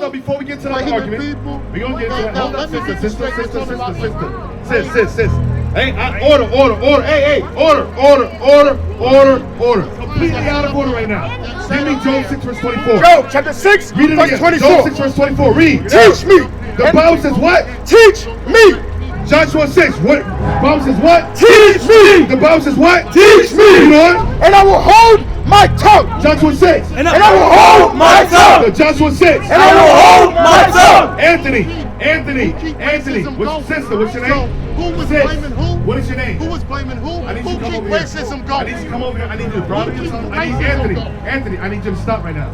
on, before we get to the argument, we're going to get to that. Hold up, sister. Hey, order. Hey, order. Completely out of order right now. Give me Job 6 verse 24. Job chapter 6 verse 24. Job 6 verse 24. Read. Teach me. The Bible says what? Teach me. Joshua 6. What? The Bible says what? Teach me. The Bible says what? Teach me. And I will hold my tongue. Joshua 6. And I will hold my tongue. Joshua 6. And I will hold my tongue. Anthony. What's your sister? What's your name? Who was blaming who? What is your name? Who was blaming who? I need Who you to come keep over here. racism I going? need you to come over here. I need you to broaden your tongue. I need Anthony, I need you to stop right now.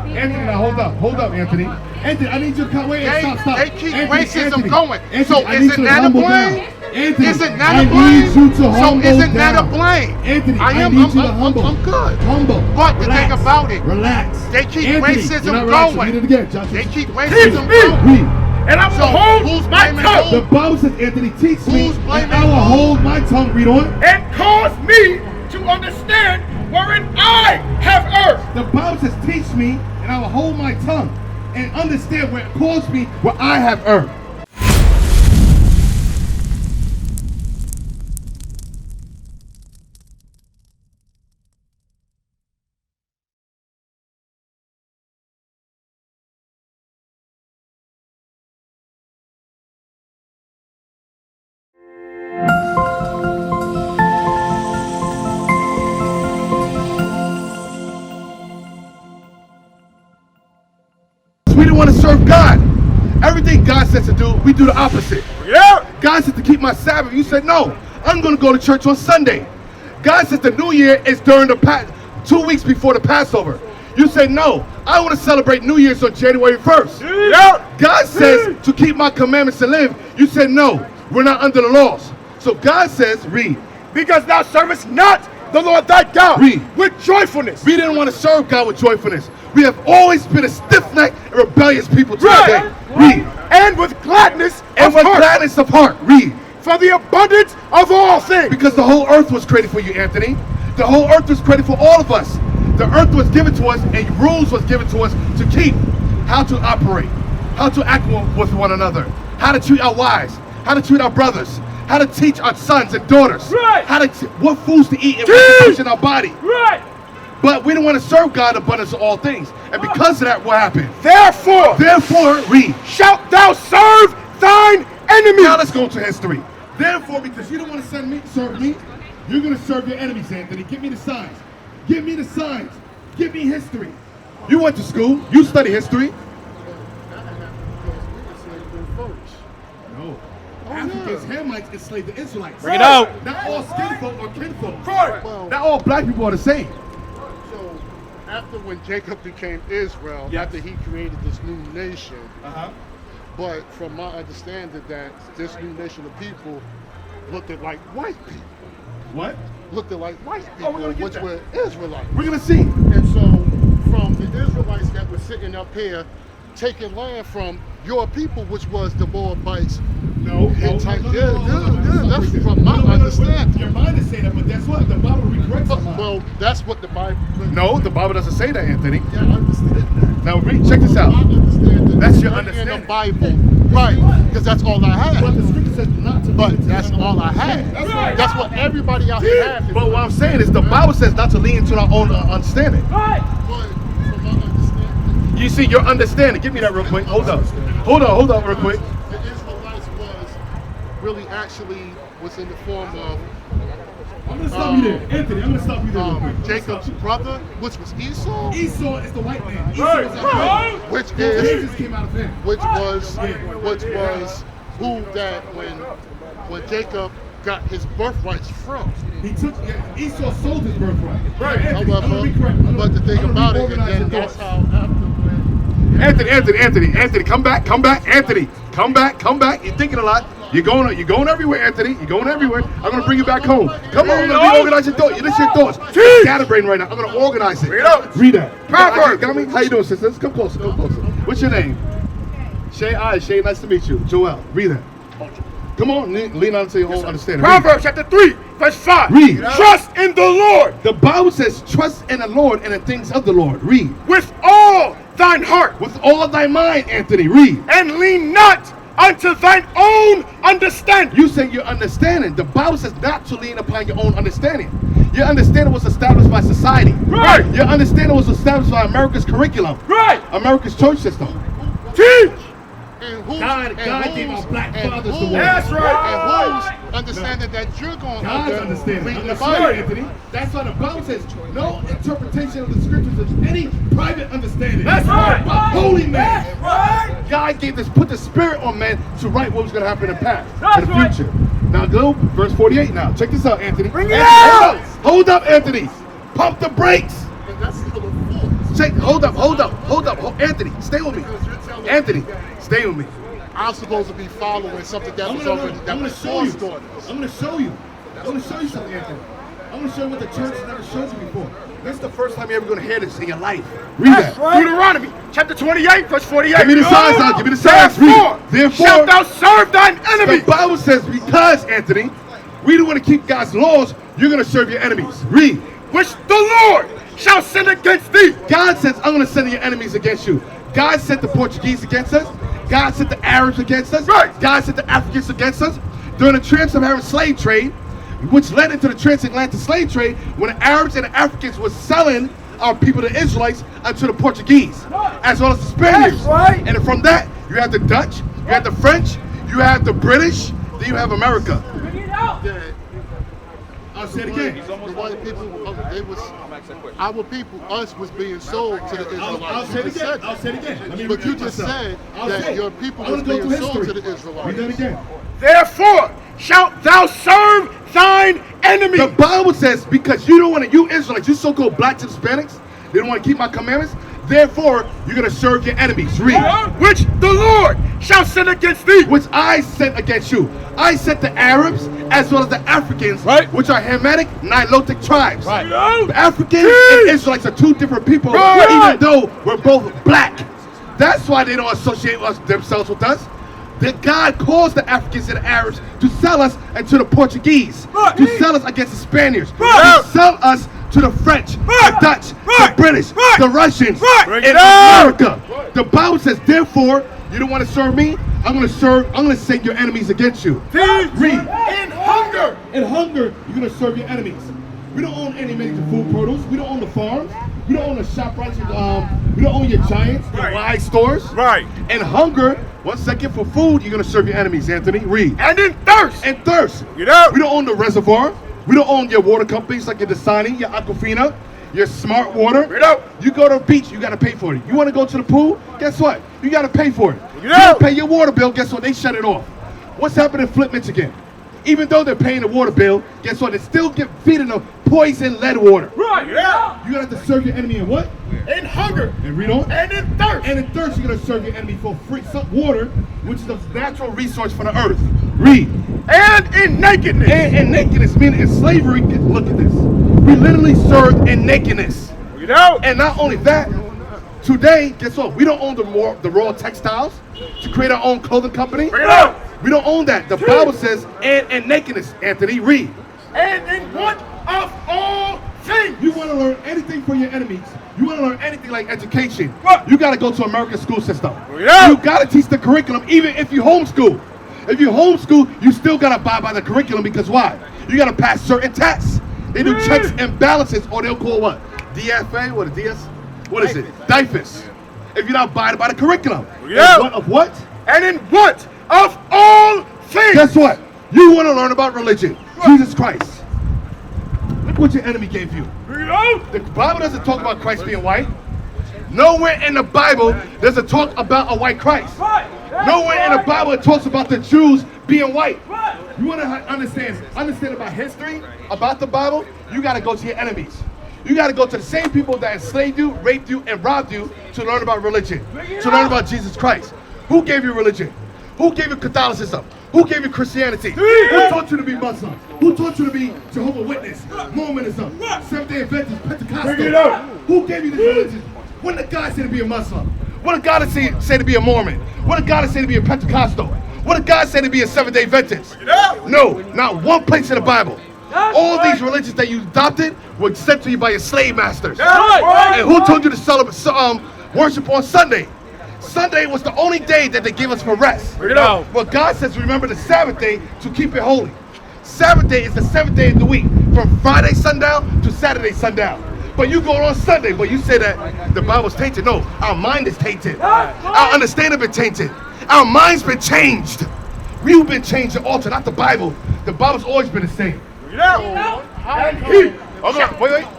Anthony, now hold up, Anthony. Anthony, I need you to come. Wait, stop. They keep Anthony, racism going. Anthony, So I is need it you to not a humble blame? down. Anthony, Is it not I a blame? need you to So humble is it not a down. blame? Anthony, I am. need you to humble. I'm good. Humble. But the Relax. thing about it, Relax. they keep Anthony, racism you're not relaxing. going. Read it again, Joshua. They keep racism going. Read. And I will So hold who's my blaming tongue. who? The Bible says, Anthony, teach me, Who's and blaming I will who? hold my tongue. Read on. And cause me to understand wherein I have erred. The Bible says, teach me, and I will hold my tongue, and understand where it calls me, where I have erred. We don't want to serve God. Everything God says to do, we do the opposite. Yeah. God says to keep my Sabbath. You said, no, I'm going to go to church on Sunday. God says the New Year is during the 2 weeks before the Passover. You said, no, I want to celebrate New Year's on January 1st. Yeah. God says to keep my commandments and live. You said, no, we're not under the laws. So God says, read. Because thou servest not the Lord thy God Read. with joyfulness. We didn't want to serve God with joyfulness. We have always been a stiff-necked and rebellious people to Right. today. Read. And with gladness And of with heart. gladness of heart. Read. For the abundance of all things. Because the whole earth was created for you, Anthony. The whole earth was created for all of us. The earth was given to us and rules was given to us to keep. How to operate. How to act with one another. How to treat our wives. How to treat our brothers. How to teach our sons and daughters. Right. How to what foods to eat and what to push in our body. Right. But we don't want to serve God abundance of all things. And because of that, what happened? Therefore, Read. shalt thou serve thine enemies. Now let's go to history. Therefore, because you don't want to serve me, you're going to serve your enemies, Anthony. Give me the signs. Give me the signs. Give me history. You went to school. You study history. No. Africans, Hamites enslaved the Israelites. Bring it out. Not all skinfolk or kinfolk. Well, Not all black people are the same. So after when Jacob became Israel, Yes. after he created this new nation, Uh-huh. but from my understanding that this new nation of people looked at like white people, What? looked at like white Oh, people, we're gonna get which that. were Israelites. We're going to see. And so from the Israelites that were sitting up here taking land from your people, which was the Moabites. No. That's from my understanding. Your mind is saying that, but that's what the Bible recorrects our mind. Well, that's what the Bible. No, the Bible doesn't say that, Anthony. Yeah, I understand that. Now read, check this out. I understand that. That's your Right in understanding. the Bible, right? Because that's all I But the had. scripture says not to. But that's all I had. That's right. That's what everybody out here has. But what I'm saying is the Bible says not to lean into our own understanding. But from my understanding, You see, your understanding. Give me that real quick. Hold up real quick. the Israelites really actually was in the form of I'm going to stop you there. Anthony, I'm going to stop you there real quick. Jacob's brother, which was Esau, Esau is the white man. Esau is our which Jesus is came out of him. which was who that when Jacob got his birthrights from. He took, Esau sold his birthright. Right. However, but the thing about it, and then that's how after Anthony, come back, Anthony, come back. You're thinking a lot. You're going everywhere, Anthony. You're going everywhere. I'm gonna bring you back home. Come on, I'm gonna organize your thoughts. This is your thoughts. Scatterbrain right now. I'm gonna organize it. Read that. Proverbs. Got me? How you doing, sisters? Come closer. What's your name? Shay. Shay. Nice to meet you. Joel. Read that. Come on, lean on to your own understanding. Proverbs chapter 3, verse 5. Read. Trust in the Lord The Bible says, trust in the Lord and the things of the Lord. Read. with all thine heart. With all thy mind, Anthony. Read. And lean not unto thine own understanding. You say your understanding. The Bible says not to lean upon your own understanding. Your understanding was established by society. Right. Your understanding was established by America's curriculum. Right. America's church system. Teach. And who's, God gave our black fathers the word. That's right. And who's understanding that you're going God's under understanding. reading the Understand, Bible. Anthony. That's why the Bible says no interpretation of the scriptures is any private understanding. That's right. By holy man. That's right. God gave this, put the spirit on man to write what was going to happen in the past, That's in the right. future. Now go verse 48 now. Check this out, Anthony. Bring it Anthony, out. Hold up, Anthony. Pump the brakes. And that's still a force. Check, hold up. Anthony, stay with me. Because you're telling Anthony, stay with me. I'm supposed to be following something that was already that was forced on us. I'm going to show you. I'm going to show you something, Anthony. I'm going to show you what the church never showed you before. This is the first time you're ever going to hear this in your life. Read That's that. right. Deuteronomy chapter 28, verse 48. Give me the signs now. Give me the signs. Read. Therefore shalt thou serve thine enemy. The Bible says because, Anthony, we don't want to keep God's laws, you're going to serve your enemies. Read. Which the Lord shall send against thee. God says, I'm going to send your enemies against you. God sent the Portuguese against us. God sent the Arabs against us. Right. God sent the Africans against us. During the trans-Saharan slave trade, which led into the transatlantic slave trade, when the Arabs and the Africans were selling our people, the Israelites, unto the Portuguese, as well as the Spaniards. That's right. And from that, you have the Dutch, you have the French, you have the British, then you have America. Bring it out. That I'll say it again. the white people, they was our people, us was being sold to the Israelites. I'll say it You just again. said I'll say it again. Let me But you repeat just myself. said I'll that say it. your people I was wanna go being through sold to history. the Israelites. Read that again. Therefore shalt thou serve thine enemy. The Bible says, because you don't want to, you Israelites, you so-called blacks and Hispanics, they don't want to keep my commandments, therefore you're going to serve your enemies. Read. Which the Lord shall send against thee. Which I sent against you. I sent the Arabs as well as the Africans, Right. which are Hamitic, Nilotic tribes. Right. The Africans and Israelites are two different people, Right. even though we're both black. That's why they don't associate themselves with us. That God caused the Africans and the Arabs to sell us and to the Portuguese, Right. to sell us against the Spaniards, Right. to sell us to the French, Right. the Dutch, Right. the British, Right. the Russians, Right. Bring in it out. America. The Bible says, therefore, you don't want to serve me, I'm going to send your enemies against you. Read. In hunger. In hunger, you're going to serve your enemies. We don't own any major food produce. We don't own the farms. We don't own the shop rights. We don't own your giants, your Right. wide stores. Right. And hunger, 1 second, for food, you're going to serve your enemies, Anthony. Read. And in thirst. And thirst. You know. We don't own the reservoir. We don't own your water companies like your Dasani, your Aquafina, your Smart Water. You know. You go to the beach, you got to pay for it. You want to go to the pool? Guess what? You got to pay for it. You You know. don't pay your water bill, guess what? They shut it off. What's happening in Flint, Michigan? Even though they're paying the water bill, guess what? They still get feeding them poison lead water. Right. Yeah. You got to serve your enemy in what? In hunger. And read on. And in thirst. And in thirst, you're going to serve your enemy for free water, which is a natural resource for the earth. Read. And in nakedness. And nakedness, meaning in slavery, look at this. We literally served in nakedness. You know. And not only that, today, guess what? We don't own the raw textiles to create our own clothing company. Bring it out. We don't own that. The Bible says, and nakedness, Anthony, read. And in want of all things. You want to learn anything from your enemies. You want to learn anything like education. What? You got to go to American school system. Yeah. You got to teach the curriculum, even if you homeschool. If you homeschool, you still got to abide by the curriculum because why? You got to pass certain tests. They do checks and balances, or they'll call what? DFA? What a DS? What is it? DIFUS. If you're not abiding by the curriculum. Yeah. And what of what? And in want of all things. Guess what? You want to learn about religion. Jesus Christ. Look what your enemy gave you. You know. The Bible doesn't talk about Christ being white. Nowhere in the Bible does it talk about a white Christ. Right. Nowhere in the Bible it talks about the Jews being white. Right. You want to understand about history, about the Bible, you got to go to your enemies. You got to go to the same people that enslaved you, raped you, and robbed you to learn about religion, to learn about Jesus Christ. Who gave you religion? Who gave you Catholicism? Who gave you Christianity? Who taught you to be Muslim? Who taught you to be Jehovah's Witness, Mormonism, Seventh-day Adventist, Pentecostal? Bring it up. Who gave you this religion? When did God say to be a Muslim? What did God say to be a Mormon? What did God say to be a Pentecostal? What did God say to be a Seventh-day Adventist? No, not one place in the Bible. All these religions that you adopted were sent to you by your slave masters. Right. And who told you to worship on Sunday. Sunday was the only day that they gave us for rest. Bring it out. Well, God says remember the Sabbath day to keep it holy. Sabbath day is the 7th day of the week, from Friday sundown to Saturday sundown. But you go on Sunday, but you say that the Bible's tainted. No, our mind is tainted. Our understanding been tainted. Our mind's been changed. We've been changed and altered, not the Bible. The Bible's always been the same. Bring it out. And he. Wait. I'm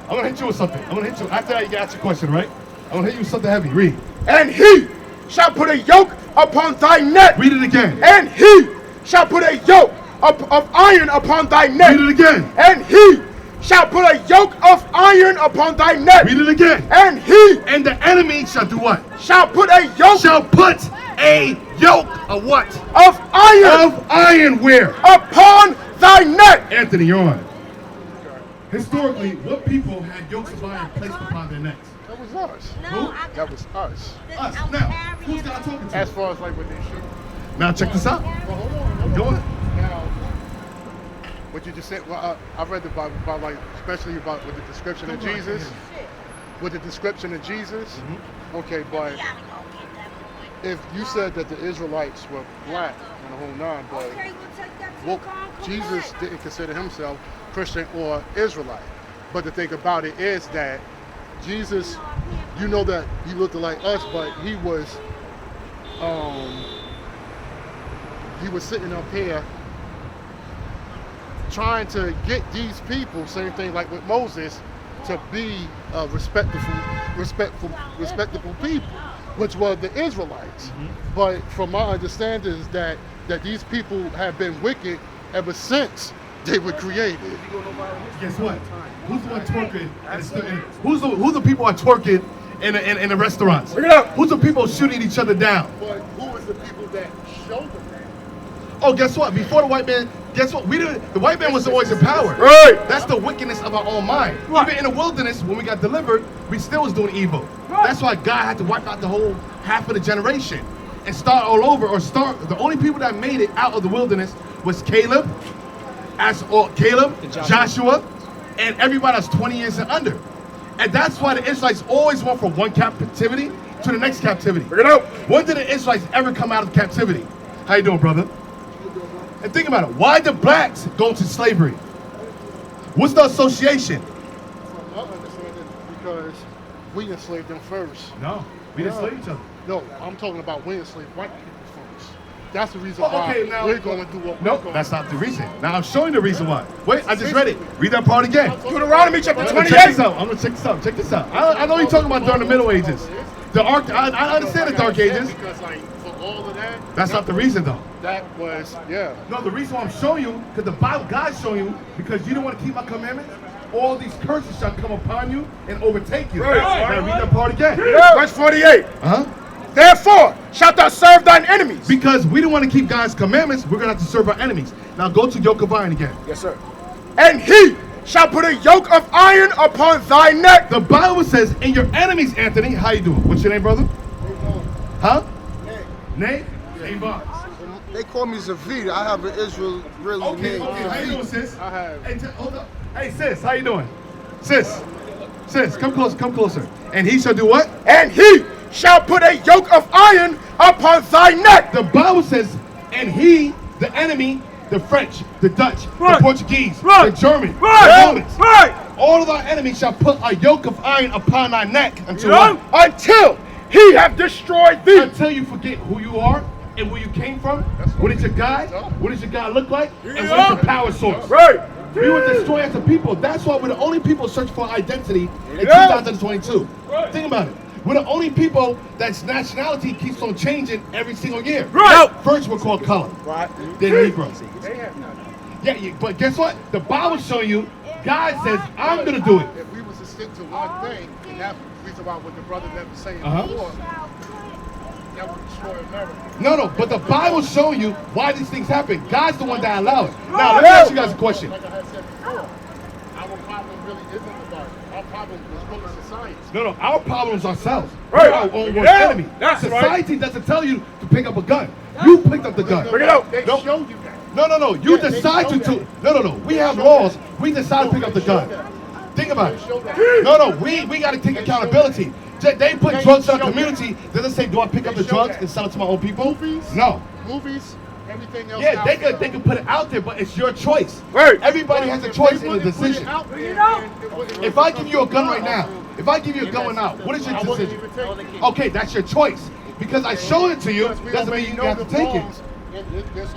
gonna hit you with something. I'm gonna hit you. After that, you can ask your question, right? I'm gonna hit you with something heavy. Read. And he shall put a yoke upon thy neck. Read it again. And he shall put a yoke of iron upon thy neck. Read it again. And he shall put a yoke of iron upon thy neck. Read it again. And he And the enemy shall do what? shall put a yoke Shall put a yoke of what? of iron Of iron where? upon thy neck. Anthony, you're on. Historically, what people had yokes of iron placed upon their necks? That was us. Who? That was us. Us. Now, who's God talking to? As far as like what they should. Now check this out. Well, hold on. Go on. Now, what you just said, well, I read about like, especially about with the description of Jesus. With the description of Jesus. Okay, but if you said that the Israelites were black and the whole nine, but well, Jesus didn't consider himself Christian or Israelite. But the thing about it is that Jesus, you know that he looked like us, but he was sitting up here trying to get these people, same thing like with Moses, to be respectable people, which were the Israelites. But from my understanding is that these people have been wicked ever since they were created. Guess what? Who's the one twerking? Who's the people are twerking in the restaurants? Bring it up. Who's the people shooting each other down? But who is the people that showed them that? Oh, guess what? Before the white man, guess what? The white man was always in power. Right. That's the wickedness of our own mind. Right. Even in the wilderness, when we got delivered, we still was doing evil. Right. That's why God had to wipe out the whole half of the generation and start all over, or start. The only people that made it out of the wilderness was Caleb, Joshua, and everybody that's 20 years and under. And that's why the Israelites always went from one captivity to the next captivity. Bring it out. When did the Israelites ever come out of captivity? How you doing, brother? And think about it. Why did blacks go into slavery? What's the association? From my understanding, because we enslaved them first. No, we didn't slave each other. No, I'm talking about we enslaved white people first. That's the reason Oh, why okay, now- we're going through what No, we're going that's not the reason. Now I'm showing the reason why. Wait, I just read it. Read that part again. Deuteronomy chapter I'm gonna 28. check this out. I'm gonna check this out. Check this out. I know you're talking about during the Middle Ages. I understand the Dark Ages. Because like for all of that. That's not the reason though. That was No, the reason why I'm showing you, because the Bible, God's showing you, because you don't want to keep my commandments, all these curses shall come upon you and overtake you. Right. Now read that part again. Verse 48. Uh-huh. Therefore shalt thou serve thine enemies. Because we don't want to keep God's commandments, we're going to have to serve our enemies. Now go to yoke of iron again. Yes, sir. And he shall put a yoke of iron upon thy neck. The Bible says, and your enemies, Anthony, how you doing? What's your name, brother? Huh? Nate? Nate Barnes. They call me Zavid. I have an Israeli Okay, name. how you doing, sis? I have. Hey, hold up. Hey, sis, how you doing? Sis, come closer. And he shall do what? And he shall put a yoke of iron upon thy neck. The Bible says, and he, the enemy, the French, the Dutch, Right. the Portuguese, Right. the German, Right. the Romans, Right. all of our enemies shall put a yoke of iron upon thy neck until You know? what? Until he have destroyed thee. Until you forget who you are and where you came from. What is your God? What does your God look like? And what is your power source? Right. We were destroyed as a people. That's why we're the only people searching for identity in Yeah. 2022. Right. Think about it. We're the only people that's nationality keeps on changing every single year. Right. First we're called color. Right. Then Negroes. Yeah, but guess what? The Bible's showing you, God says, I'm going to do it. If we was to stick to one thing, and that's the reason why what the brother never saying Uh-huh. before, that would destroy America. No, but the Bible's showing you why these things happen. God's the one that allowed it. Now, let me ask you guys a question. Like I had said before, our problem really isn't the Bible. Our problem is really society. No, our problem is ourselves. Right. We're our own worst Yeah, enemy. that's Society doesn't tell you to pick up a gun. You picked up the gun. Bring it out. They No. show you that. No. You Yeah, they decide show to. that. No. We have laws. We decide to pick up the gun. Think about it. No. We got to take accountability. They put drugs in our community. Does it say, do I pick up the drugs and sell it to my own people? Movies? No. Movies, everything else. Yeah, they could put it out there, but it's your choice. Right. Everybody has a choice in the decision. If I give you a gun right now, what is your decision? Okay, that's your choice. Because I showed it to you, doesn't mean you have to take it.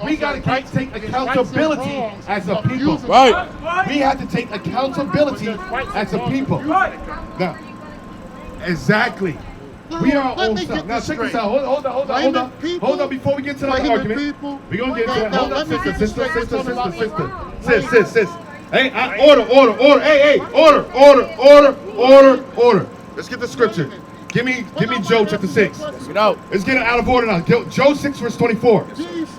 We got to take accountability as a people. Right. We have to take accountability as a people. Now, exactly. We are our own self. Now check this out. Hold on. Before we get to the argument, we're gonna get to that. Hold up, sister. Hey, order. Hey, order. Let's get the scripture. Give me Joe chapter 6. Let's get it out of order now. Joe 6 verse 24.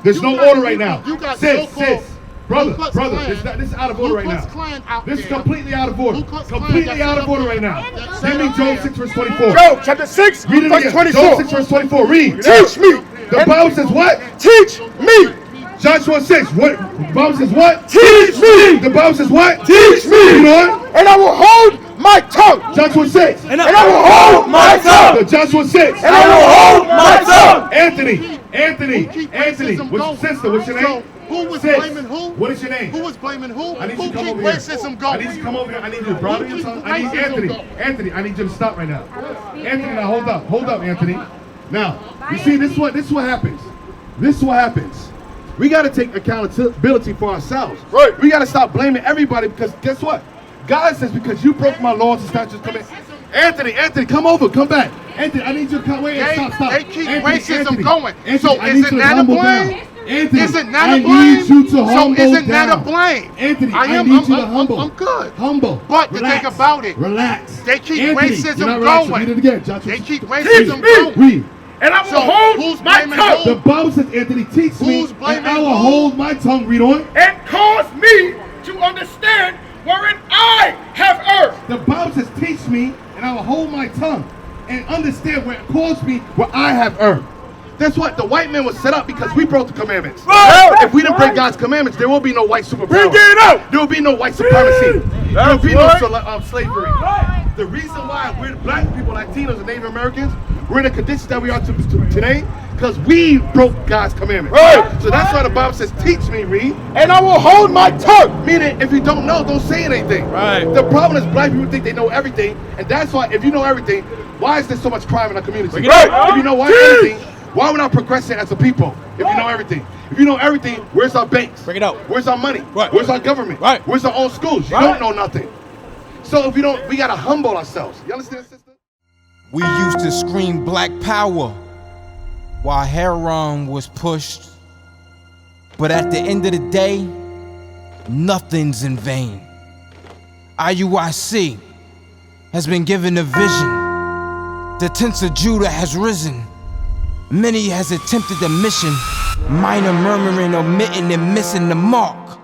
There's no order right now. Sis. Brother, this is out of order right now. This is completely out of order. Completely out of order right now. Give me Job 6 verse 24. Job chapter 6 Read it verse again. 24. Job 6 verse 24. Read. Teach me. The Bible says what? Teach me. Joshua 6. What? The Bible says what? Teach me. The Bible says what? Teach me. Read on. And I will hold my tongue. Joshua 6. And I will hold my tongue. Joshua 6. And I will hold my tongue. Anthony. What's your name? Who was blaming who? What is your name? Who was blaming who? I need you Who to come keep over here. racism going? I need you to come over here. I need you to brother your tongue. I need Anthony, I need you to stop right now. Anthony, now hold up, Anthony. Now, you see, this is what happens. We got to take accountability for ourselves. Right. We got to stop blaming everybody because guess what? God says because you broke my laws and statutes, come in. Anthony, come over, come back. Anthony, I need you to come. Wait, stop. They keep racism going. Anthony, So isn't that a blame? Anthony, Isn't that a I blame? need you to humble So isn't that a down. blame? Anthony, I am. need you to humble. I'm good. Humble. But the Relax. thing about it, Relax. they keep Anthony, racism you're not relaxing. going. Read it again, Joshua. They keep racism going. Read. And I will So hold who's my blaming tongue. who? The Bible says, Anthony, teach me, Who's blaming and I will who? hold my tongue. Read on. And cause me to understand wherein I have erred. The Bible says, teach me, and I will hold my tongue, and understand where it calls me, where I have erred. That's what the white man was set up because we broke the commandments. Right. If we didn't break God's commandments, there will be no white superpower. Bring it out. There will be no white supremacy. There will be That's no right. slavery. The reason why we're black people, Latinos, and Native Americans, we're in the conditions that we are today because we broke God's commandments. Right. So that's why the Bible says, teach me, read. And I will hold my tongue. Meaning, if you don't know, don't say anything. Right. The problem is black people think they know everything, and that's why if you know everything, why is there so much crime in our community? Right. If you know why everything, why we're not progressing as a people? If you know everything. If you know everything, where's our banks? Bring it out. Where's our money? Right. Where's our government? Right. Where's our own schools? You Right. don't know nothing. So if you don't, we gotta humble ourselves. You understand, sister? We used to scream black power while heroin was pushed. But at the end of the day, nothing's in vain. IUIC has been given a vision. The tents of Judah has risen. Many has attempted the mission. Minor murmuring, omitting, and missing the mark.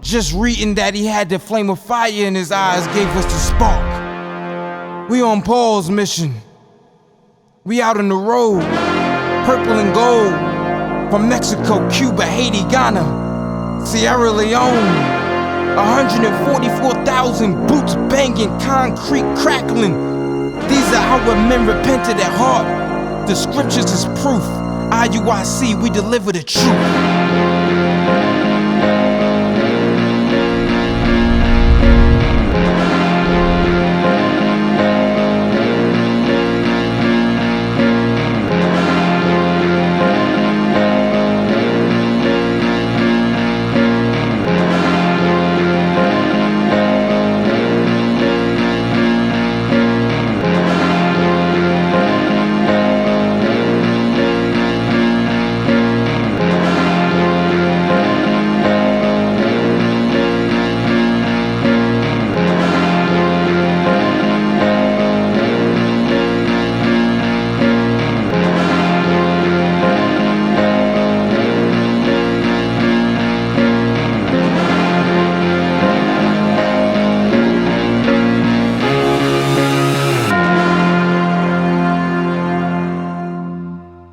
Just reading that he had the flame of fire in his eyes gave us the spark. We on Paul's mission. We out on the road, purple and gold. From Mexico, Cuba, Haiti, Ghana, Sierra Leone. 144,000 boots banging, concrete crackling. These are our men repented at heart. The scriptures is proof. IUIC, we deliver the truth.